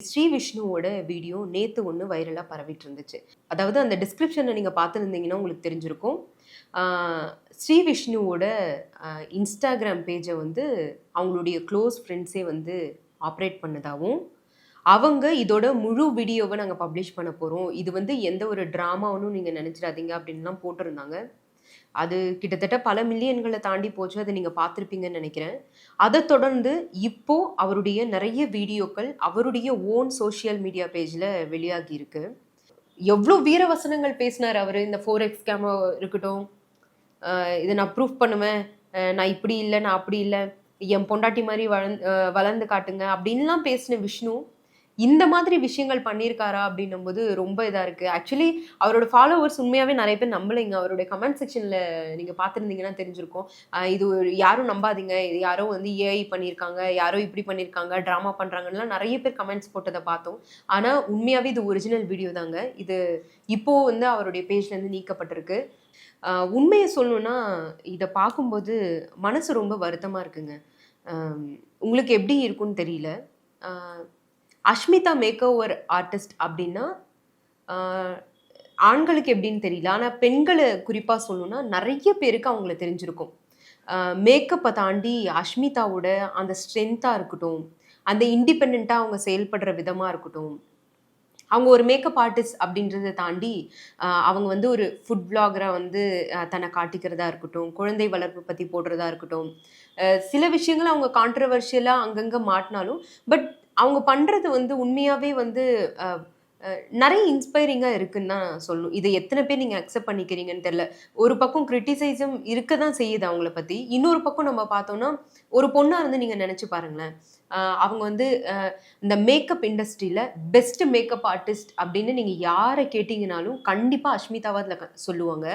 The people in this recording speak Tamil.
ஸ்ரீ விஷ்ணுவோட வீடியோ நேத்து ஒண்ணு வைரலா பரவிட்டு இருந்துச்சு. அதாவது அந்த டிஸ்கிரிப்ஷன நீங்க பார்த்திருந்தீங்கன்னா உங்களுக்கு தெரிஞ்சிருக்கும். ஆ ஸ்ரீ விஷ்ணுவோட அ இன்ஸ்டாகிராம் பேஜ வந்து அவங்களுடைய க்ளோஸ் ஃப்ரெண்ட்ஸே வந்து ஆப்பரேட் பண்ணதாவும், அவங்க இதோட முழு வீடியோவ நாங்க பப்ளிஷ் பண்ண போறோம். இது வந்து எந்த ஒரு ட்ராமான்னு நீங்க நெனச்சிடாதீங்க அப்டின்லாம் போட்டிருந்தாங்க. அது கிட்டத்தட்ட பல மில்லியன்கள தாண்டி போச்சு. அத நீங்க பார்த்திருப்பீங்கன்னு நெனைக்கிறேன். அதத் தொடர்ந்து இப்போ அவருடைய நெறைய வீடியோக்கள் அவருடைய ஓன் சோசியல் மீடியா பேஜ்ல வெளியாகி இருக்கு. எவ்ளோ வீரவசனங்கள் பேசினாரு அவரு. இந்த 4எக்ஸ் ஸ்கேமா இருக்கட்டும். இத நான் ப்ரூஃப் பண்ணுவேன். நான் இப்படி இல்ல, நான் அப்படி இல்ல. என் பொண்டாட்டி மாரி வளர்ந்து காட்டுங்க அப்படின்லாம் பேசின விஷ்ணு, இந்த மாதிரி விஷயங்கள் பண்ணியிருக்காரா அப்படின்னும்போது ரொம்ப இதா இருக்கு. ஆக்சுவலி அவரோட ஃபாலோவர்ஸ் உண்மையாவே நெறைய பேர் நம்பலைங்க. அவருடைய கமெண்ட் செக்ஷன்ல நீங்க பார்த்திருந்தீங்கன்னா தெரிஞ்சிருக்கும். இது யாரும் நம்பாதீங்க. இது யாரோ வந்து ஏஐ பண்ணியிருக்காங்க. யாரோ இப்படி பண்ணியிருக்காங்க. ட்ராமா பண்றாங்கன்னுலாம் நெறைய பேர் கமெண்ட்ஸ் போட்டத பார்த்தோம். ஆனா உண்மையாவே இது ஒரிஜினல் வீடியோ தாங்க. இது இப்போ வந்து அவருடைய பேஜ்லேருந்து நீக்கப்பட்டிருக்கு. அ உண்மைய சொல்லணும்னா, இத பார்க்கும்போது மனசு ரொம்ப வருத்தமா இருக்குங்க. அம் உங்களுக்கு எப்படி இருக்கும்னு தெரியல. அ அஷ்மிதா மேக் ஓவர் ஆர்டிஸ்ட் அப்டின்னா, ஆ ஆண்களுக்கு எப்படின்னு தெரியல. ஆனா பெண்கள குறிப்பா சொல்லணும்னா, நெறைய பேருக்கு அவங்கள தெரிஞ்சிருக்கும். அ மேக்கப்ப தாண்டி அஷ்மிதாவோட அந்த ஸ்ட்ரென்த்தா இருக்கட்டும், அந்த இண்டிபெண்டன்ட்டா அவங்க செயல்படுற விதமா இருக்கட்டும், அவங்க ஒரு மேக்கப் ஆர்டிஸ்ட் அப்படின்றத தாண்டி, அவங்க வந்து ஒரு ஃபுட் விளாகரா வந்து தன்ன காட்டிக்கிறதா இருக்கட்டும், குழந்தை வளர்ப்பு பத்தி போடுறதா இருக்கட்டும். சில விஷயங்கள் அவங்க கான்ட்ரோவர்ஷியலா அங்கங்க மாட்னாலும், பட் அவங்க பண்றது வந்து உண்மையாவே வந்து அ அ நெறைய இன்ஸ்பைரிங்கா இருக்குன்னு தான் சொல்லணும். இத எத்தன பேர் நீங்க அக்செப்ட் பண்ணிக்கிறீங்கன்னு தெரியல. ஒரு பக்கம் கிரிட்டிசைசம் இருக்க தான் செய்யுது அவங்கள பத்தி. இன்னொரு பக்கம் நம்ம பார்த்தோம்னா, ஒரு பொண்ணா இருந்து நீங்க நெனச்சு பாருங்களேன். அவங்க வந்து இந்த மேக்கப் இண்டஸ்ட்ரியில பெஸ்ட் மேக்கப் ஆர்டிஸ்ட் அப்படின்னு நீங்க யார கேட்டீங்கனாலும், கண்டிப்பா அஷ்மிதாவ அதுல சொல்லுவாங்க.